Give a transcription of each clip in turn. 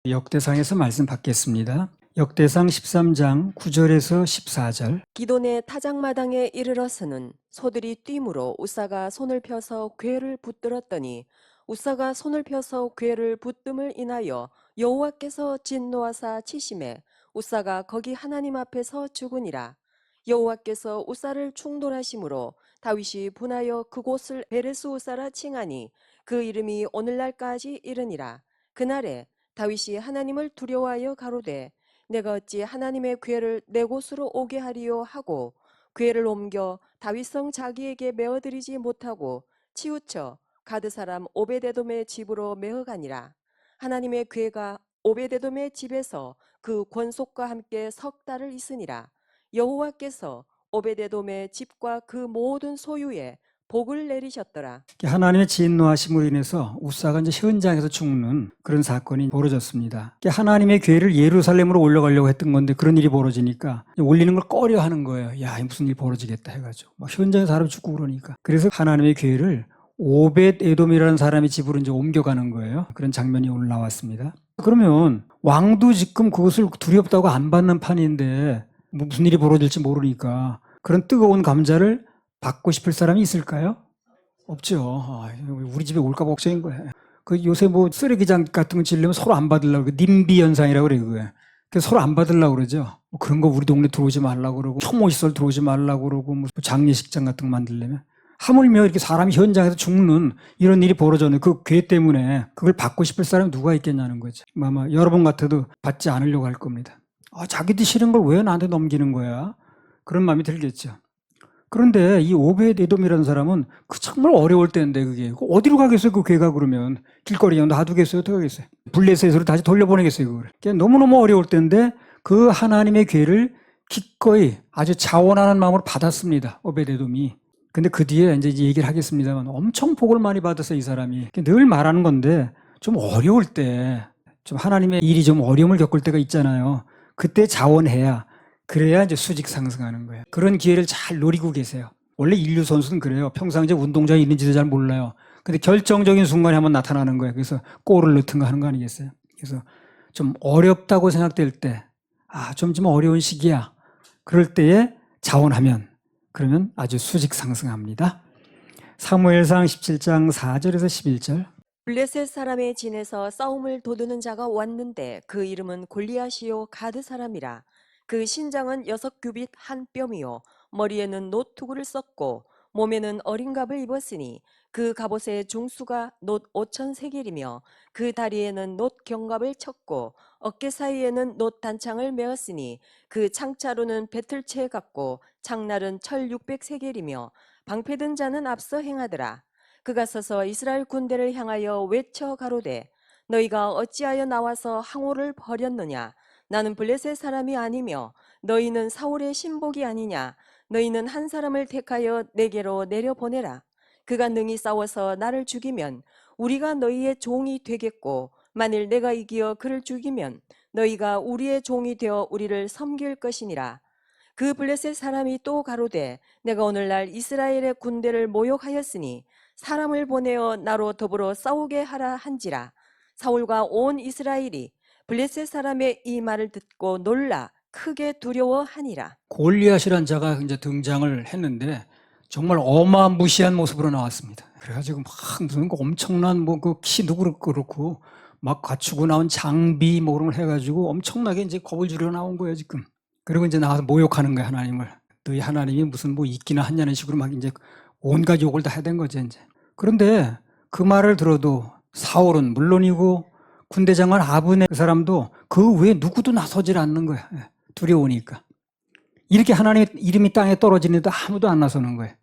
역대상에서 말씀 받겠습니다. 역대상 13장 9절에서 14절. 기돈의 타작마당에 이르러서는 소들이 뛰므로 우사가 손을 펴서 궤를 붙들었더니 우사가 손을 펴서 궤를 붙듦을 인하여 여호와께서 진노하사 치심에 우사가 거기 하나님 앞에서 죽으니라. 여호와께서 우사를 충돌하심으로 다윗이 분하여 그곳을 베레스 우사라 칭하니 그 이름이 오늘날까지 이르니라. 그날에 다윗이 하나님을 두려워하여 가로되 내가 어찌 하나님의 궤를 내 곳으로 오게 하리요 하고 궤를 옮겨 다윗성 자기에게 메어드리지 못하고 치우쳐 가드 사람 오베데돔의 집으로 메어가니라. 하나님의 궤가 오베데돔의 집에서 그 권속과 함께 석 달을 있으니라. 여호와께서 오베데돔의 집과 그 모든 소유에 복을 내리셨더라. 하나님의 진노하심으로 인해서 우사가 이제 현장에서 죽는 그런 사건이 벌어졌습니다. 하나님의 궤를 예루살렘으로 올려가려고 했던 건데 그런 일이 벌어지니까 올리는 걸 꺼려하는 거예요. 야, 무슨 일이 벌어지겠다 해가지고 막 현장에 사람이 죽고 그러니까. 그래서 하나님의 궤를 오벳 에돔이라는 사람의 집으로 이제 옮겨가는 거예요. 그런 장면이 오늘 나왔습니다. 그러면 왕도 지금 그것을 두렵다고 안 받는 판인데 무슨 일이 벌어질지 모르니까 그런 뜨거운 감자를 받고 싶을 사람이 있을까요? 없죠. 우리 집에 올까 봐 걱정인 거예요. 그 요새 뭐 쓰레기장 같은 거 지르려면 서로 안 받으려고 님비 현상이라고 그래요. 그게. 그래서 서로 안 받으려고 그러죠. 뭐 그런 거 우리 동네 들어오지 말라고 그러고 혐오시설 들어오지 말라고 그러고 뭐 장례식장 같은 거 만들려면 하물며 이렇게 사람이 현장에서 죽는 이런 일이 벌어졌는데 그 궤 때문에 그걸 받고 싶을 사람이 누가 있겠냐는 거죠. 아마 여러분 같아도 받지 않으려고 할 겁니다. 자기도 싫은 걸 왜 나한테 넘기는 거야? 그런 마음이 들겠죠. 그런데 이 오벳 에돔이라는 사람은 그 정말 어려울 때인데 그게 어디로 가겠어요? 그 괴가 그러면 길거리에 놔두겠어요? 어떻게 하겠어요? 블레셋으로 다시 돌려보내겠어요? 그걸 너무너무 어려울 때인데 그 하나님의 괴를 기꺼이 아주 자원하는 마음으로 받았습니다. 오벳 에돔이. 근데 그 뒤에 이제 얘기를 하겠습니다만 엄청 복을 많이 받았어요. 이 사람이. 늘 말하는 건데 좀 어려울 때 좀 하나님의 일이 좀 어려움을 겪을 때가 있잖아요. 그때 자원해야 그래야 이제 수직 상승하는 거예요. 그런 기회를 잘 노리고 계세요. 원래 인류 선수는 그래요. 평상시에 운동장에 있는지도 잘 몰라요. 근데 결정적인 순간에 한번 나타나는 거예요. 그래서 골을 넣든가 하는 거 아니겠어요? 그래서 좀 어렵다고 생각될 때, 좀 어려운 시기야. 그럴 때에 자원하면, 그러면 아주 수직 상승합니다. 사무엘상 17장 4절에서 11절. 블레셋 사람의 진에서 싸움을 도두는 자가 왔는데 그 이름은 골리앗이요 가드 사람이라. 그 신장은 6규빗 한 뼘이요 머리에는 노투구를 썼고 몸에는 어린갑을 입었으니 그 갑옷의 중수가 놋 5,000세겔이며 그 다리에는 놋 경갑을 쳤고 어깨 사이에는 놋 단창을 메었으니 그 창자루는 배틀채 같고 창날은 철 600세겔이며 방패든 자는 앞서 행하더라. 그가 서서 이스라엘 군대를 향하여 외쳐 가로되 너희가 어찌하여 나와서 항오를 벌였느냐. 나는 블레셋 사람이 아니며 너희는 사울의 신복이 아니냐. 너희는 한 사람을 택하여 내게로 내려보내라. 그가 능히 싸워서 나를 죽이면 우리가 너희의 종이 되겠고 만일 내가 이기어 그를 죽이면 너희가 우리의 종이 되어 우리를 섬길 것이니라. 그 블레셋 사람이 또 가로되 내가 오늘날 이스라엘의 군대를 모욕하였으니 사람을 보내어 나로 더불어 싸우게 하라 한지라. 사울과 온 이스라엘이 블레셋 사람의 이 말을 듣고 놀라 크게 두려워하니라. 골리앗이란 자가 이제 등장을 했는데 정말 어마무시한 모습으로 나왔습니다. 그래가지고 막 무슨 엄청난 뭐 그 키도 그렇고 막 갖추고 나온 장비 뭐 그런 걸 해가지고 엄청나게 이제 겁을 주려 나온 거예요 지금. 그리고 이제 나와서 모욕하는 거예요 하나님을. 너희 하나님이 무슨 뭐 있기나 하냐는 식으로 막 이제 온갖 욕을 다 해야 된 거죠 이제. 그런데 그 말을 들어도 사울은 물론이고 군대장관 아브네 그 사람도 그 외에 누구도 나서질 않는 거야. 두려우니까. 이렇게 하나님의 이름이 땅에 떨어지는데도 아무도 안 나서는 거예요.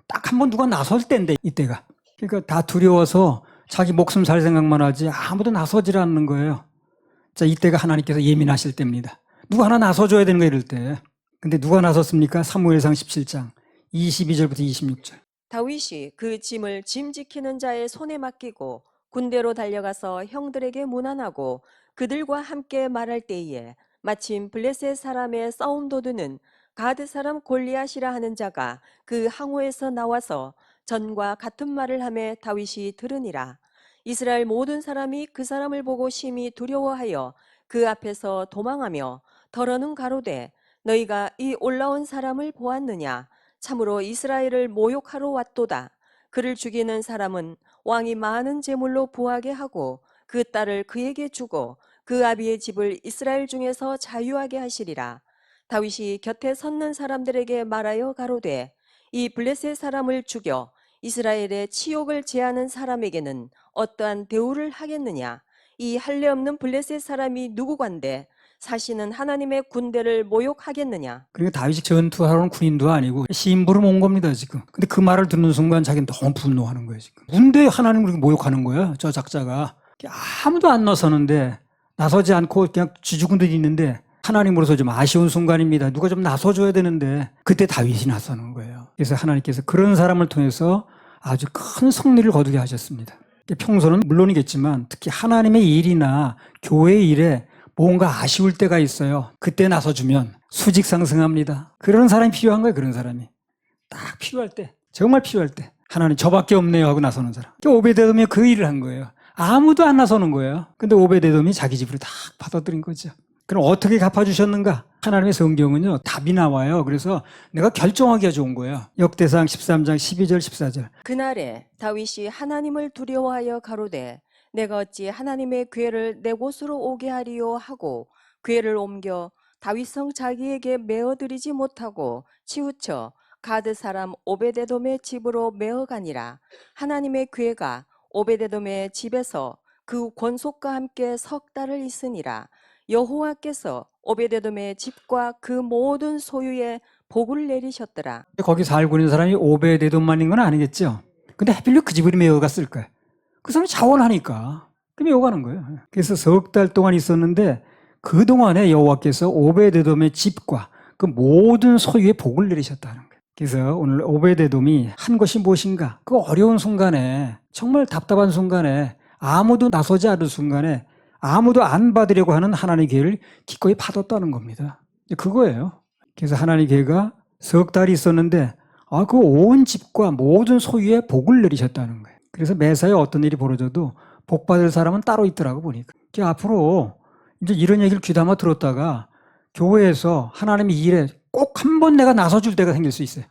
딱 한 번 누가 나설 때인데 이때가. 그러니까 다 두려워서 자기 목숨 살 생각만 하지 아무도 나서질 않는 거예요. 자, 이때가 하나님께서 예민하실 때입니다. 누가 하나 나서줘야 되는 거예요 이럴 때. 근데 누가 나섰습니까? 사무엘상 17장 22절부터 26절. 다윗이 그 짐을 짐 지키는 자의 손에 맡기고 군대로 달려가서 형들에게 문안하고 그들과 함께 말할 때에 마침 블레셋 사람의 싸움 도두는 가드 사람 골리앗이라 하는 자가 그 항우에서 나와서 전과 같은 말을 하며 다윗이 들으니라. 이스라엘 모든 사람이 그 사람을 보고 심히 두려워하여 그 앞에서 도망하며 더러는 가로되 너희가 이 올라온 사람을 보았느냐? 참으로 이스라엘을 모욕하러 왔도다. 그를 죽이는 사람은 왕이 많은 제물로 부하게 하고 그 딸을 그에게 주고 그 아비의 집을 이스라엘 중에서 자유하게 하시리라. 다윗이 곁에 섰는 사람들에게 말하여 가로되 이 블레셋 사람을 죽여 이스라엘의 치욕을 제하는 사람에게는 어떠한 대우를 하겠느냐? 이 할례 없는 블레셋 사람이 누구관데 사시는 하나님의 군대를 모욕하겠느냐? 그러니까 다윗이 전투하러 온 군인도 아니고 심부름 온 겁니다, 지금. 근데 그 말을 듣는 순간 자기는 너무 분노하는 거예요, 지금. 뭔데 하나님을 그렇게 모욕하는 거야, 저 작자가. 아무도 안 나서는데, 나서지 않고 그냥 쥐죽은 듯 있는데, 하나님으로서 좀 아쉬운 순간입니다. 누가 좀 나서줘야 되는데, 그때 다윗이 나서는 거예요. 그래서 하나님께서 그런 사람을 통해서 아주 큰 승리를 거두게 하셨습니다. 평소는 물론이겠지만, 특히 하나님의 일이나 교회의 일에 뭔가 아쉬울 때가 있어요. 그때 나서주면 수직 상승합니다. 그런 사람이 필요한 거예요. 그런 사람이. 딱 필요할 때, 정말 필요할 때 하나님 저밖에 없네요 하고 나서는 사람. 오베데돔이 그 일을 한 거예요. 아무도 안 나서는 거예요. 근데 오베데돔이 자기 집으로 딱 받아들인 거죠. 그럼 어떻게 갚아주셨는가? 하나님의 성경은요, 답이 나와요. 그래서 내가 결정하기가 좋은 거예요. 역대상 13장 12절 14절. 그날에 다윗이 하나님을 두려워하여 가로되 내가 어찌 하나님의 궤를 내 곳으로 오게 하리요 하고 궤를 옮겨 다윗성 자기에게 메어드리지 못하고 치우쳐 가드 사람 오베데돔의 집으로 메어가니라. 하나님의 궤가 오베데돔의 집에서 그 권속과 함께 석 달을 있으니라. 여호와께서 오베데돔의 집과 그 모든 소유에 복을 내리셨더라. 거기 살고 있는 사람이 오베데돔만인 건 아니겠죠. 근데 하필 그 집으로 메어갔을 거예요. 그 사람이 자원하니까 그 메어가는 거예요. 그래서 석 달 동안 있었는데 그동안에 여호와께서 오베데돔의 집과 그 모든 소유에 복을 내리셨다는 거예요. 그래서 오늘 오베데돔이 한 것이 무엇인가? 그 어려운 순간에, 정말 답답한 순간에, 아무도 나서지 않은 순간에 아무도 안 받으려고 하는 하나님의 기회를 기꺼이 받았다는 겁니다. 그거예요. 그래서 하나님의 기회가 석 달이 있었는데 그 온 집과 모든 소유에 복을 내리셨다는 거예요. 그래서 매사에 어떤 일이 벌어져도 복 받을 사람은 따로 있더라고 보니까. 앞으로 이제 이런 얘기를 귀담아 들었다가 교회에서 하나님의 일에 꼭 한 번 내가 나서줄 때가 생길 수 있어요.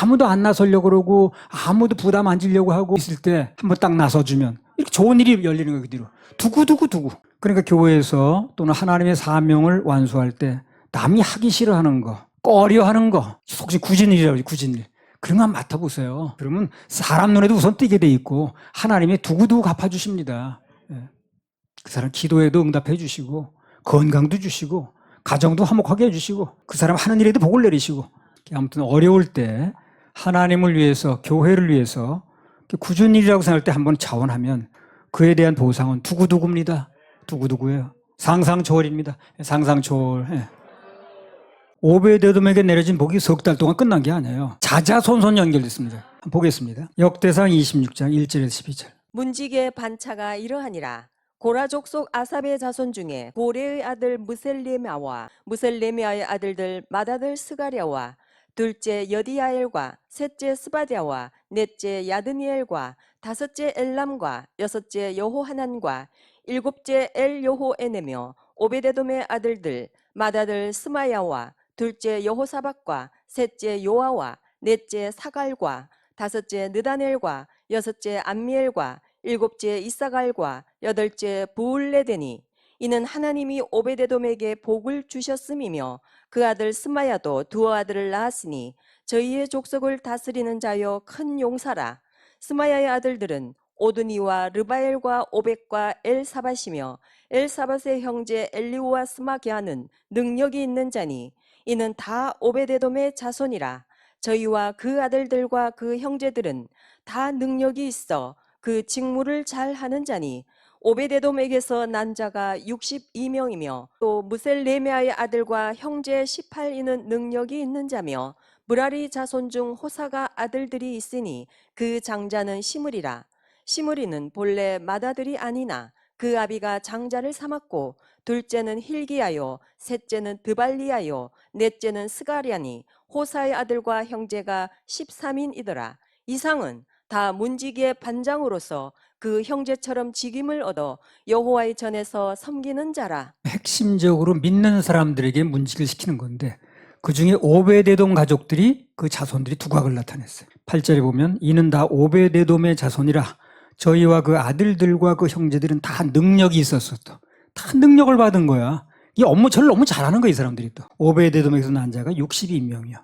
아무도 안 나서려고 그러고 아무도 부담 안 지려고 하고 있을 때 한 번 딱 나서주면 이렇게 좋은 일이 열리는 거예요. 그 뒤로 두고. 그러니까 교회에서 또는 하나님의 사명을 완수할 때 남이 하기 싫어하는 거, 꺼려하는 거, 혹시 구진일이라고 하죠. 구진일. 그런 거 한번 맡아보세요. 그러면 사람 눈에도 우선 띄게 돼 있고 하나님이 두고두고 갚아주십니다. 그 사람 기도에도 응답해 주시고 건강도 주시고 가정도 화목하게 해주시고 그 사람 하는 일에도 복을 내리시고. 아무튼 어려울 때 하나님을 위해서, 교회를 위해서 굳은 일이라고 생각할 때 한번 자원하면 그에 대한 보상은 두고두고입니다. 두고두고예요. 상상초월입니다. 상상초월. 오베데돔에게 내려진 복이 석 달 동안 끝난 게 아니에요. 자자손손 연결됐습니다. 한번 보겠습니다. 역대상 26장 1절에서 12절. 문지기의 반차가 이러하니라. 고라 족속 아삽의 자손 중에 고레의 아들 무셀레미아와 무셀레미아의 아들들 맏아들 스가랴와 둘째 여디야엘과 셋째 스바랴와 넷째 야드니엘과 다섯째 엘람과 여섯째 여호하난과 일곱째 엘여호에네며 오베데돔의 아들들 맏아들 스마야와 둘째 여호사박과 셋째 요아와 넷째 사갈과 다섯째 느다넬과 여섯째 암미엘과 일곱째 이사갈과 여덟째 부울레데니. 이는 하나님이 오베데돔에게 복을 주셨음이며 그 아들 스마야도 두 아들을 낳았으니 저희의 족속을 다스리는 자여 큰 용사라. 스마야의 아들들은 오드니와 르바엘과 오벡과 엘사밧이며 엘사밧의 형제 엘리우와 스마기아는 능력이 있는 자니 이는 다 오베데돔의 자손이라. 저희와 그 아들들과 그 형제들은 다 능력이 있어 그 직무를 잘 하는 자니 오베데돔에게서 난 자가 62명이며 또 무셀레미아의 아들과 형제 18인은 능력이 있는 자며 무라리 자손 중 호사가 아들들이 있으니 그 장자는 시므리라. 시므리는 본래 맏아들이 아니나 그 아비가 장자를 삼았고 둘째는 힐기야요 셋째는 드발리야요 넷째는 스가랴니 호사의 아들과 형제가 13인이더라. 이상은 다 문지기의 반장으로서 그 형제처럼 직임을 얻어 여호와의 전에서 섬기는 자라. 핵심적으로 믿는 사람들에게 문지를 시키는 건데 그중에 오베데돔 가족들이 그 자손들이 두각을 나타냈어요. 8절에 보면 이는 다 오베데돔의 자손이라 저희와 그 아들들과 그 형제들은 다 능력이 있었어. 또 다 능력을 받은 거야. 이 업무를 너무 잘하는 거야, 이 사람들이 또. 오베데돔에서 난 자가 62명이야.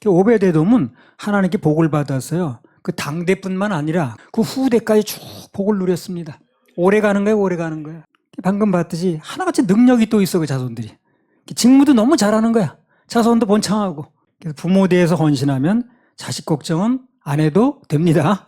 오베데돔은 하나님께 복을 받았어요. 그 당대뿐만 아니라 그 후대까지 쭉 복을 누렸습니다. 오래 가는 거야, 오래 가는 거야. 방금 봤듯이 하나같이 능력이 또 있어, 그 자손들이. 직무도 너무 잘하는 거야. 자손도 번창하고. 그래서 부모 대해서 헌신하면 자식 걱정은 안 해도 됩니다.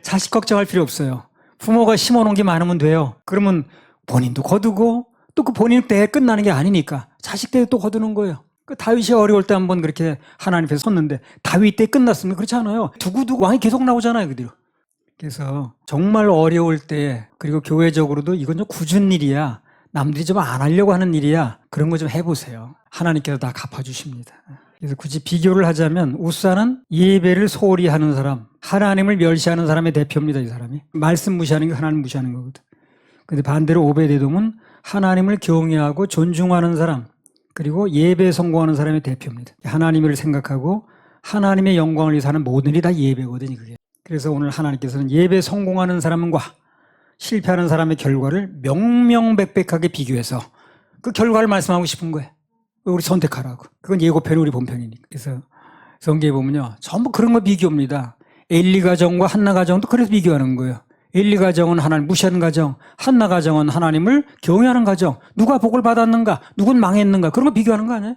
자식 걱정할 필요 없어요. 부모가 심어놓은 게 많으면 돼요. 그러면 본인도 거두고 또 그 본인 때 끝나는 게 아니니까 자식 때 또 거두는 거예요. 그 다윗이 어려울 때 한번 그렇게 하나님 앞에 섰는데 다윗 때 끝났으면 그렇지 않아요. 두고두고 왕이 계속 나오잖아요, 그대로. 그래서 정말 어려울 때 그리고 교회적으로도 이건 좀 굳은 일이야. 남들이 좀 안 하려고 하는 일이야. 그런 거 좀 해보세요. 하나님께서 다 갚아주십니다. 그래서 굳이 비교를 하자면 우사는 예배를 소홀히 하는 사람, 하나님을 멸시하는 사람의 대표입니다. 이 사람이. 말씀 무시하는 게 하나님 무시하는 거거든. 근데 반대로 오베데돔은 하나님을 경외하고 존중하는 사람, 그리고 예배에 성공하는 사람의 대표입니다. 하나님을 생각하고 하나님의 영광을 위해서 하는 모든 일이 다 예배거든요. 그게. 그래서 오늘 하나님께서는 예배에 성공하는 사람과 실패하는 사람의 결과를 명명백백하게 비교해서 그 결과를 말씀하고 싶은 거예요. 우리 선택하라고. 그건 예고편이 우리 본편이니까. 그래서 성경에 보면요, 전부 그런 거 비교입니다. 엘리 가정과 한나 가정도 그래서 비교하는 거예요. 엘리 가정은 하나님 무시하는 가정, 한나 가정은 하나님을 경외하는 가정. 누가 복을 받았는가, 누군 망했는가, 그런 거 비교하는 거 아니에요?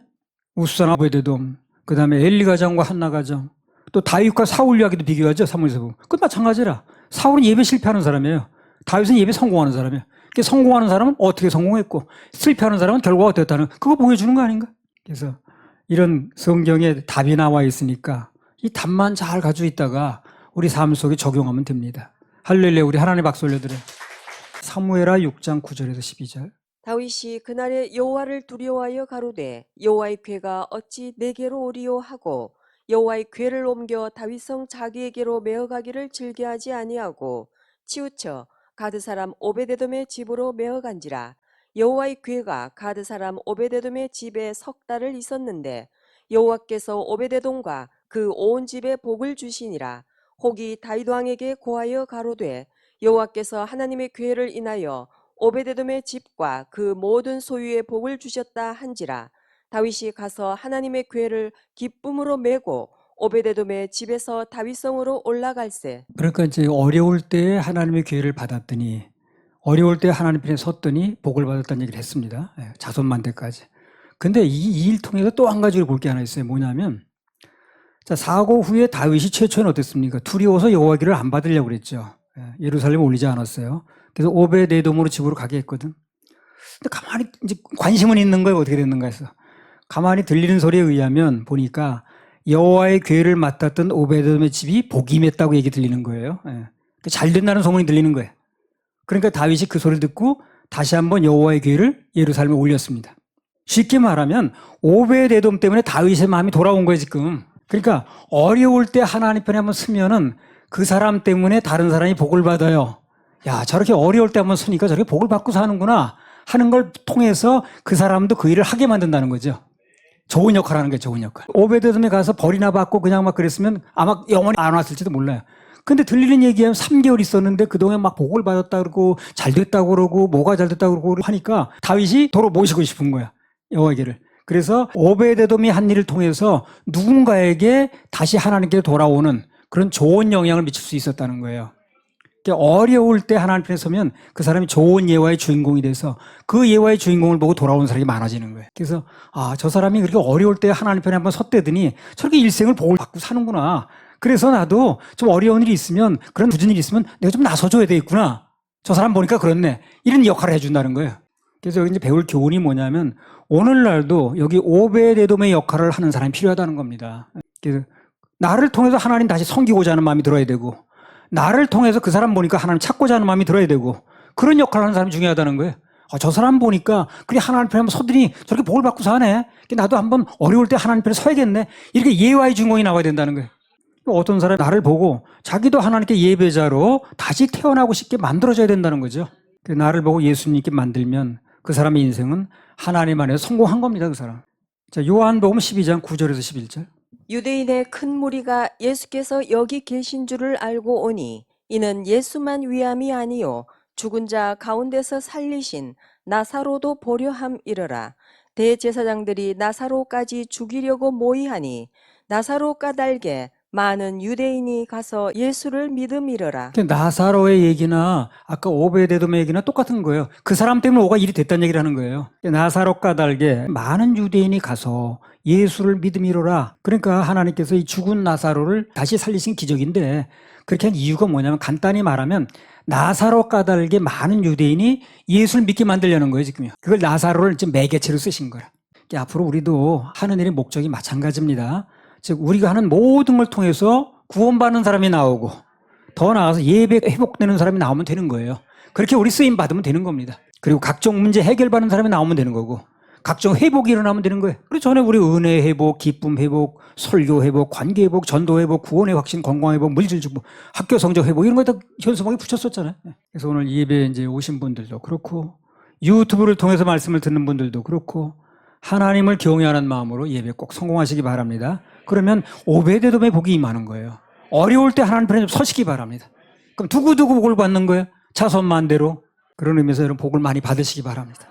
우스나 오베데돔, 그 다음에 엘리 가정과 한나 가정, 또 다윗과 사울 이야기도 비교하죠. 사무엘서 보면. 그건 마찬가지라. 사울은 예배 실패하는 사람이에요. 다윗은 예배 성공하는 사람이에요. 성공하는 사람은 어떻게 성공했고 실패하는 사람은 결과가 어땠다는 그거 보여주는 거 아닌가? 그래서 이런 성경에 답이 나와 있으니까 이 답만 잘 가지고 있다가 우리 삶 속에 적용하면 됩니다. 할렐루야. 우리 하나님 박수 올려드려요. 사무엘하 6장 9절에서 12절. 다윗이 그날에 여호와를 두려워하여 가로되 여호와의 궤가 어찌 내게로 오리요 하고 여호와의 궤를 옮겨 다윗성 자기에게로 메어가기를 즐겨하지 아니하고 치우쳐 가드 사람 오베데돔의 집으로 메어간지라. 여호와의 궤가 가드 사람 오베데돔의 집에 석 달을 있었는데 여호와께서 오베데돔과 그 온 집에 복을 주시니라. 혹이 다윗 왕에게 고하여 가로되 여호와께서 하나님의 궤를 인하여 오베데돔의 집과 그 모든 소유의 복을 주셨다 한지라. 다윗이 가서 하나님의 궤를 기쁨으로 메고 오베데돔의 집에서 다윗성으로 올라갈세. 그러니까 이제 어려울 때 하나님의 기회를 받았더니 어려울 때 하나님 편에 섰더니 복을 받았다는 얘기를 했습니다. 자손만대까지. 근데 이 일 통해서 또 한 가지를 볼 게 하나 있어요. 뭐냐면 자, 사고 후에 다윗이 최초는 어땠습니까? 두려워서 여호와 길을 안 받으려고 그랬죠. 예루살렘에 올리지 않았어요. 그래서 오베데돔으로 집으로 가게 했거든. 근데 가만히 이제 관심은 있는 거예요. 어떻게 됐는가 해서. 가만히 들리는 소리에 의하면 보니까 여호와의 궤를 맡았던 오베데돔의 집이 복이 맺다고 얘기 들리는 거예요. 잘 된다는 소문이 들리는 거예요. 그러니까 다윗이 그 소리를 듣고 다시 한번 여호와의 궤를 예루살렘에 올렸습니다. 쉽게 말하면 오베데돔 때문에 다윗의 마음이 돌아온 거예요, 지금. 그러니까 어려울 때 하나님 편에 한번 서면은 그 사람 때문에 다른 사람이 복을 받아요. 야, 저렇게 어려울 때 한번 서니까 저렇게 복을 받고 사는구나 하는 걸 통해서 그 사람도 그 일을 하게 만든다는 거죠. 좋은 역할 하는 게 좋은 역할. 오베데돔에 가서 벌이나 받고 그냥 막 그랬으면 아마 영원히 안 왔을지도 몰라요. 근데 들리는 얘기하면 3개월 있었는데 그동안 막 복을 받았다 그러고 잘 됐다고 그러고 뭐가 잘 됐다고 그러고 하니까 다윗이 도로 모시고 싶은 거야. 여호와에게를. 그래서 오베데돔이 한 일을 통해서 누군가에게 다시 하나님께 돌아오는 그런 좋은 영향을 미칠 수 있었다는 거예요. 어려울 때 하나님 편에 서면 그 사람이 좋은 예화의 주인공이 돼서 그 예화의 주인공을 보고 돌아오는 사람이 많아지는 거예요. 그래서 저 사람이 그렇게 어려울 때 하나님 편에 한번 섰대더니 저렇게 일생을 복을 받고 사는구나. 그래서 나도 좀 어려운 일이 있으면 그런 굳은 일이 있으면 내가 좀 나서줘야 되겠구나. 저 사람 보니까 그렇네. 이런 역할을 해준다는 거예요. 그래서 여기 이제 배울 교훈이 뭐냐면 오늘날도 여기 오베데돔의 역할을 하는 사람이 필요하다는 겁니다. 그래서 나를 통해서 하나님 다시 섬기고자 하는 마음이 들어야 되고 나를 통해서 그 사람 보니까 하나님 찾고자 하는 마음이 들어야 되고 그런 역할을 하는 사람이 중요하다는 거예요. 저 사람 보니까 그래 하나님 편에 한번 서더니 저렇게 복을 받고 사네. 나도 한번 어려울 때 하나님 편에 서야겠네. 이렇게 예화의 주인공이 나와야 된다는 거예요. 어떤 사람이 나를 보고 자기도 하나님께 예배자로 다시 태어나고 싶게 만들어져야 된다는 거죠. 나를 보고 예수님께 만들면 그 사람의 인생은 하나님 안에서 성공한 겁니다. 그 사람. 자, 요한복음 12장 9절에서 11절. 유대인의 큰 무리가 예수께서 여기 계신 줄을 알고 오니 이는 예수만 위함이 아니요 죽은 자 가운데서 살리신 나사로도 보려 함이러라. 대제사장들이 나사로까지 죽이려고 모의하니 나사로 까닭에 많은 유대인이 가서 예수를 믿음이러라. 나사로의 얘기나 아까 오베데돔의 얘기나 똑같은 거예요. 그 사람 때문에 오가 일이 됐다는 얘기를 하는 거예요. 나사로 까닭에 많은 유대인이 가서 예수를 믿음이로라. 그러니까 하나님께서 이 죽은 나사로를 다시 살리신 기적인데 그렇게 한 이유가 뭐냐면 간단히 말하면 나사로 까닭에 많은 유대인이 예수를 믿게 만들려는 거예요, 지금요. 그걸 나사로를 지금 매개체로 쓰신 거라. 앞으로 우리도 하는 일의 목적이 마찬가지입니다. 즉 우리가 하는 모든 걸 통해서 구원받는 사람이 나오고 더 나아가서 예배 회복되는 사람이 나오면 되는 거예요. 그렇게 우리 쓰임 받으면 되는 겁니다. 그리고 각종 문제 해결받는 사람이 나오면 되는 거고 각종 회복이 일어나면 되는 거예요. 그래서 전에 우리 은혜 회복, 기쁨 회복, 설교 회복, 관계 회복, 전도 회복, 구원의 확신, 건강 회복, 물질 축복, 학교 성적 회복 이런 거 다 현수막에 붙였었잖아요. 그래서 오늘 예배 이제 오신 분들도 그렇고 유튜브를 통해서 말씀을 듣는 분들도 그렇고 하나님을 경외하는 마음으로 예배 꼭 성공하시기 바랍니다. 그러면 오베데돔의 복이 임하는 거예요. 어려울 때 하나님 편에 좀 서시기 바랍니다. 그럼 두고두고 복을 받는 거예요. 자손만대로. 그런 의미에서 여러분 복을 많이 받으시기 바랍니다.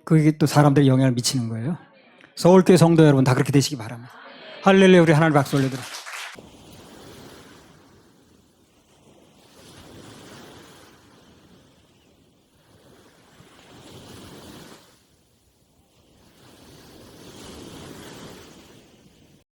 그게 또 사람들의 영향을 미치는 거예요. 서울교회 성도 여러분 다 그렇게 되시기 바랍니다. 할렐루야. 우리 하나님 박수 올려드립니다.